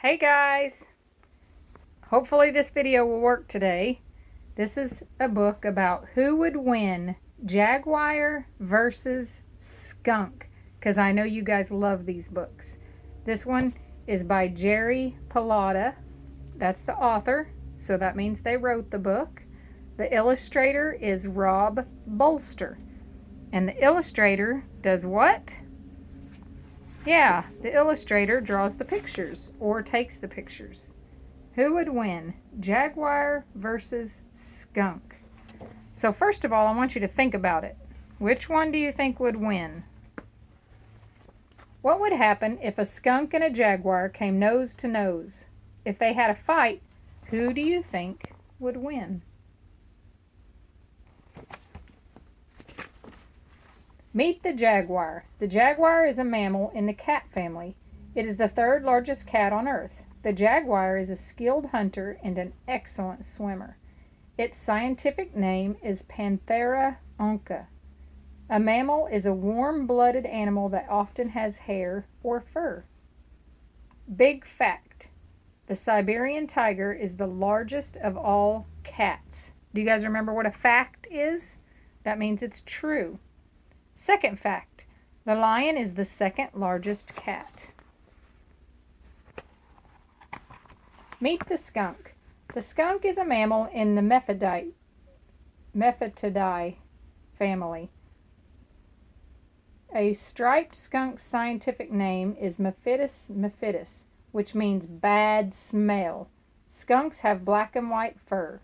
Hey guys! Hopefully this video will work today. This is a book about who would win, Jaguar versus Skunk, because I know you guys love these books. This one is by Jerry Pallotta. That's the author, so that means they wrote the book. The illustrator is Rob Bolster. And the illustrator does what? Yeah, the illustrator draws the pictures or takes the pictures. Who would win, Jaguar versus Skunk? So first of all, I want you to think about it. Which one do you think would win? What would happen if a skunk and a jaguar came nose to nose? If they had a fight, who do you think would win? Meet the jaguar. The jaguar is a mammal in the cat family. It is the third largest cat on Earth. The jaguar is a skilled hunter and an excellent swimmer. Its scientific name is Panthera onca. A mammal is a warm-blooded animal that often has hair or fur. Big fact: the Siberian tiger is the largest of all cats. Do you guys remember what a fact is? That means it's true. Second fact: the lion is the second largest cat. Meet the skunk. The skunk is a mammal in the Mephitidae family. A striped skunk's scientific name is Mephitis mephitis, which means bad smell. Skunks have black and white fur.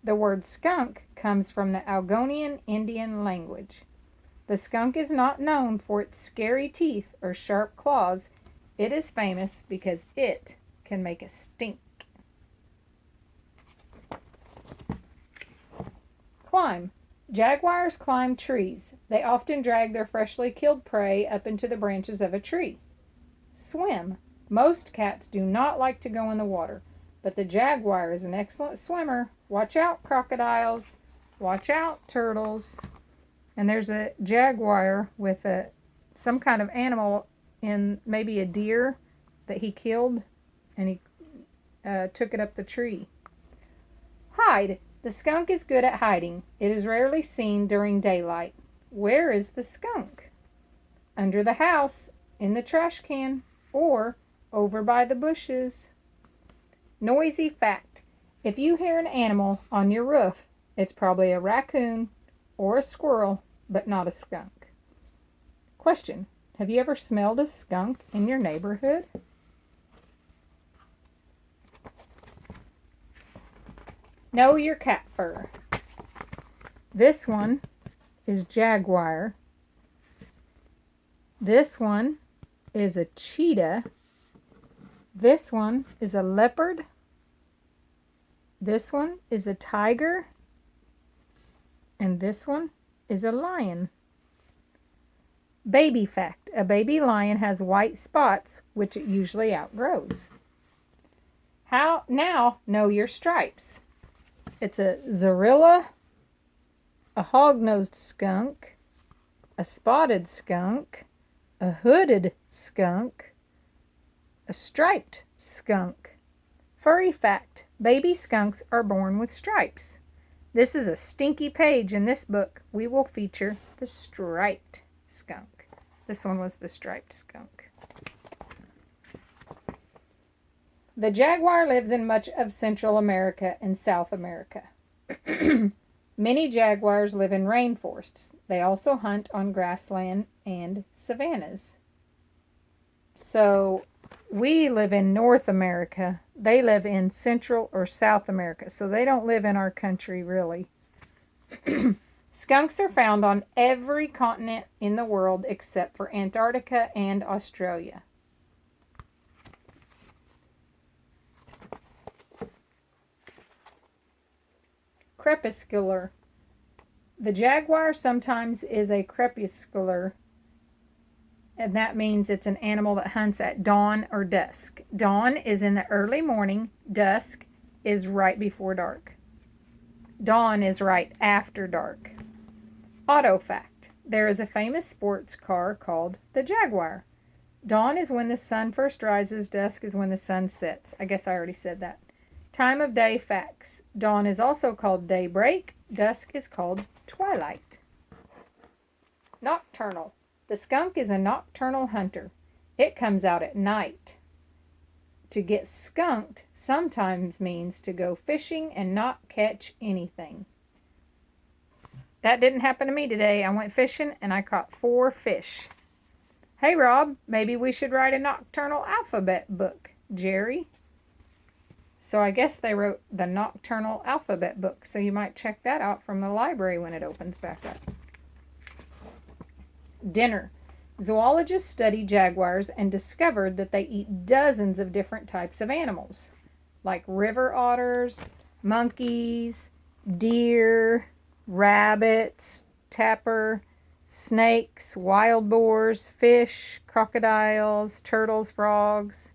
The word skunk comes from the Algonquian Indian language. The skunk is not known for its scary teeth or sharp claws. It is famous because it can make a stink. Climb. Jaguars climb trees. They often drag their freshly killed prey up into the branches of a tree. Swim. Most cats do not like to go in the water, but the jaguar is an excellent swimmer. Watch out, crocodiles. Watch out, turtles. And there's a jaguar with some kind of animal, in maybe a deer that he killed, and he took it up the tree. Hide. The skunk is good at hiding. It is rarely seen during daylight. Where is the skunk? Under the house, in the trash can, or over by the bushes. Noisy fact: if you hear an animal on your roof, it's probably a raccoon or a squirrel, but not a skunk. Question: have you ever smelled a skunk in your neighborhood? Know your cat fur. This one is jaguar. This one is a cheetah. This one is a leopard. This one is a tiger. And this one is a lion. Baby fact: a baby lion has white spots, which it usually outgrows. Now know your stripes. It's a zorilla, a hog-nosed skunk, a spotted skunk, a hooded skunk, a striped skunk. Furry fact: baby skunks are born with stripes. This is a stinky page in this book. We will feature the striped skunk. This one was the striped skunk. The jaguar lives in much of Central America and South America. Many jaguars live in rainforests. They also hunt on grassland and savannas. So we live in North America. They live in Central or South America. So they don't live in our country, really. Skunks are found on every continent in the world except for Antarctica and Australia. Crepuscular. The jaguar sometimes is a crepuscular, and that means it's an animal that hunts at dawn or dusk. Dawn is in the early morning. Dusk is right before dark. Dawn is right after dark. Auto fact: there is a famous sports car called the Jaguar. Dawn is when the sun first rises. Dusk is when the sun sets. I guess I already said that. Time of day facts. Dawn is also called daybreak. Dusk is called twilight. Nocturnal. The skunk is a nocturnal hunter. It comes out at night. To get skunked sometimes means to go fishing and not catch anything. That didn't happen to me today. I went fishing and I caught 4 fish. Hey Rob, maybe we should write a nocturnal alphabet book, Jerry. So I guess they wrote the Nocturnal Alphabet Book, so you might check that out from the library when it opens back up. Dinner. Zoologists studied jaguars and discovered that they eat dozens of different types of animals, like river otters, monkeys, deer, rabbits, tapir, snakes, wild boars, fish, crocodiles, turtles, frogs.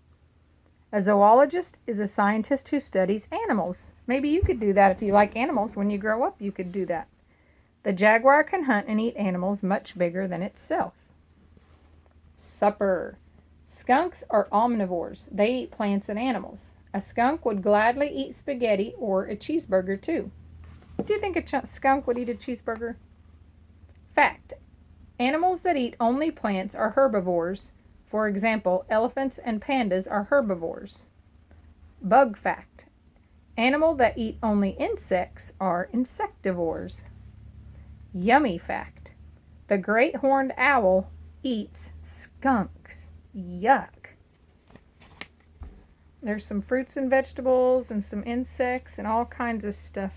A zoologist is a scientist who studies animals. Maybe you could do that if you like animals. When you grow up, you could do that. The jaguar can hunt and eat animals much bigger than itself. Supper. Skunks are omnivores. They eat plants and animals. A skunk would gladly eat spaghetti or a cheeseburger too. Do you think a skunk would eat a cheeseburger? Fact. Animals that eat only plants are herbivores. For example, elephants and pandas are herbivores. Bug fact. Animals that eat only insects are insectivores. Yummy fact. The great horned owl eats skunks. Yuck. There's some fruits and vegetables and some insects and all kinds of stuff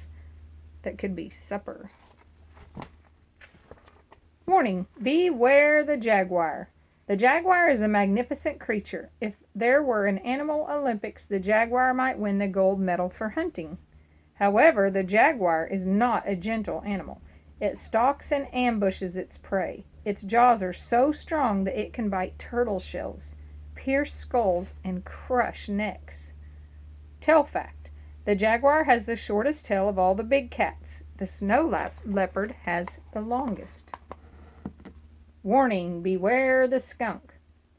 that could be supper. Warning, beware the jaguar. The jaguar is a magnificent creature. If there were an animal Olympics, the jaguar might win the gold medal for hunting. However, the jaguar is not a gentle animal. It stalks and ambushes its prey. Its jaws are so strong that it can bite turtle shells, pierce skulls, and crush necks. Tail fact. The jaguar has the shortest tail of all the big cats. The snow leopard has the longest. Warning, beware the skunk.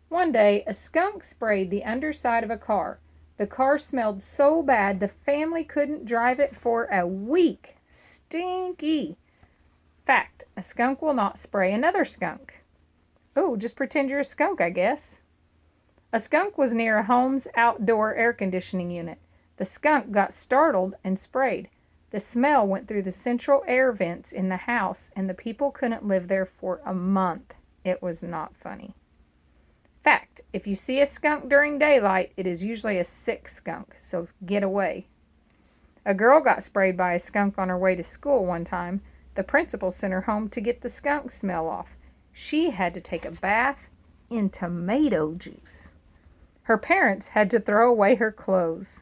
One day, a skunk sprayed the underside of a car. The car smelled so bad the family couldn't drive it for a week. Stinky. Fact, a skunk will not spray another skunk. Oh, just pretend you're a skunk, I guess. A skunk was near a home's outdoor air conditioning unit. The skunk got startled and sprayed. The smell went through the central air vents in the house, and the people couldn't live there for a month. It was not funny. Fact, if you see a skunk during daylight, it is usually a sick skunk, so get away. A girl got sprayed by a skunk on her way to school one time. The principal sent her home to get the skunk smell off. She had to take a bath in tomato juice. Her parents had to throw away her clothes.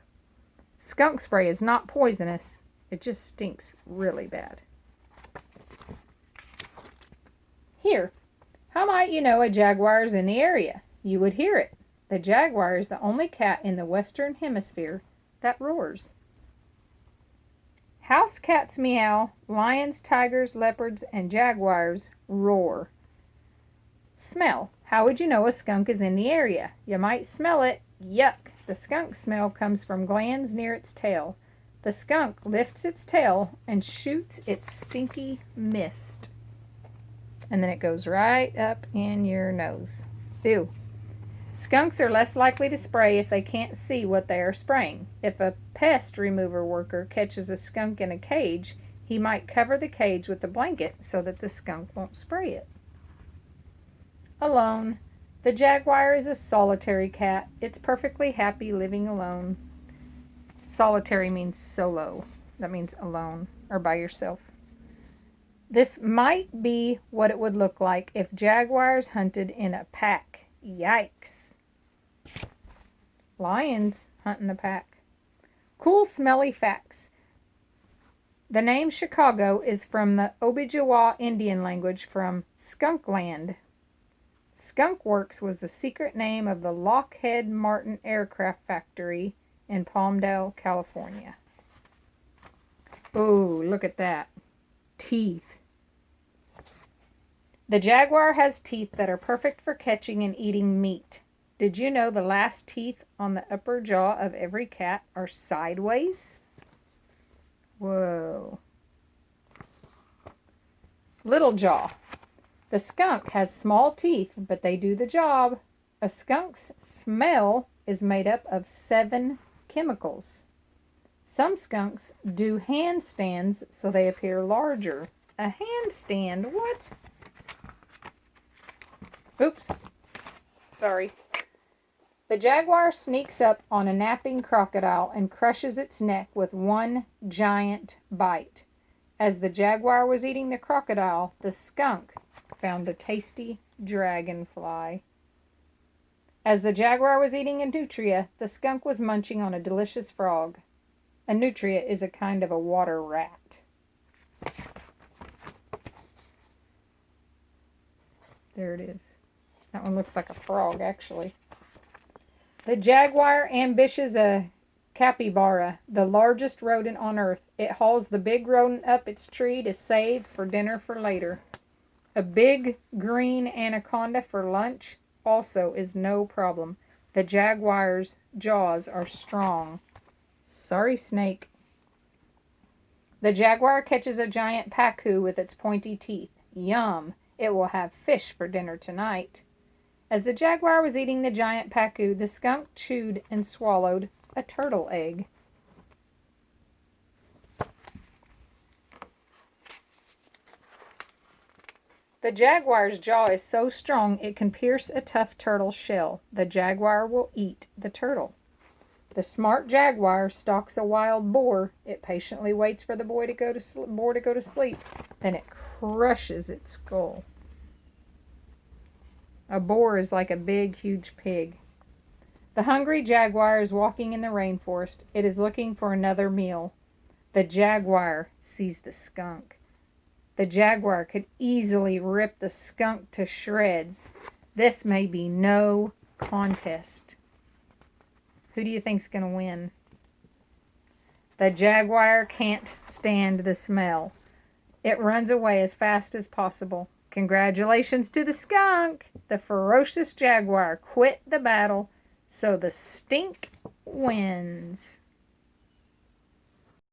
Skunk spray is not poisonous. It just stinks really bad. Here, how might you know a jaguar is in the area? You would hear it. The jaguar is the only cat in the Western Hemisphere that roars. House cats meow, lions, tigers, leopards, and jaguars roar. Smell. How would you know a skunk is in the area? You might smell it. Yuck. The skunk smell comes from glands near its tail. The skunk lifts its tail and shoots its stinky mist. And then it goes right up in your nose. Ew. Skunks are less likely to spray if they can't see what they are spraying. If a pest remover worker catches a skunk in a cage, he might cover the cage with a blanket so that the skunk won't spray it. Alone. The jaguar is a solitary cat. It's perfectly happy living alone. Solitary means solo. That means alone or by yourself. This might be what it would look like if jaguars hunted in a pack. Yikes. Lions hunt in the pack. Cool, smelly facts. The name Chicago is from the Ojibwa Indian language from Skunk Land. Skunk Works was the secret name of the Lockheed Martin aircraft factory in Palmdale, California. Oh, look at that. Teeth. The jaguar has teeth that are perfect for catching and eating meat. Did you know the last teeth on the upper jaw of every cat are sideways? Whoa. Little jaw. The skunk has small teeth, but they do the job. A skunk's smell is made up of 7 chemicals. Some skunks do handstands so they appear larger. A handstand? What? Oops. Sorry. The jaguar sneaks up on a napping crocodile and crushes its neck with one giant bite. As the jaguar was eating the crocodile, the skunk found a tasty dragonfly. As the jaguar was eating a nutria, the skunk was munching on a delicious frog. A nutria is a kind of a water rat. There it is. That one looks like a frog, actually. The jaguar ambushes a capybara, the largest rodent on earth. It hauls the big rodent up its tree to save for dinner for later. A big green anaconda for lunch also is no problem. The jaguar's jaws are strong. Sorry, snake. The jaguar catches a giant pacu with its pointy teeth. Yum! It will have fish for dinner tonight. As the jaguar was eating the giant pacu, the skunk chewed and swallowed a turtle egg. The jaguar's jaw is so strong it can pierce a tough turtle shell. The jaguar will eat the turtle. The smart jaguar stalks a wild boar. It patiently waits for the boar to go to sleep. Then it crushes its skull. A boar is like a big, huge pig. The hungry jaguar is walking in the rainforest. It is looking for another meal. The jaguar sees the skunk. The jaguar could easily rip the skunk to shreds. This may be no contest. Who do you think's going to win? The jaguar can't stand the smell. It runs away as fast as possible. Congratulations to the skunk! The ferocious jaguar quit the battle, so the stink wins.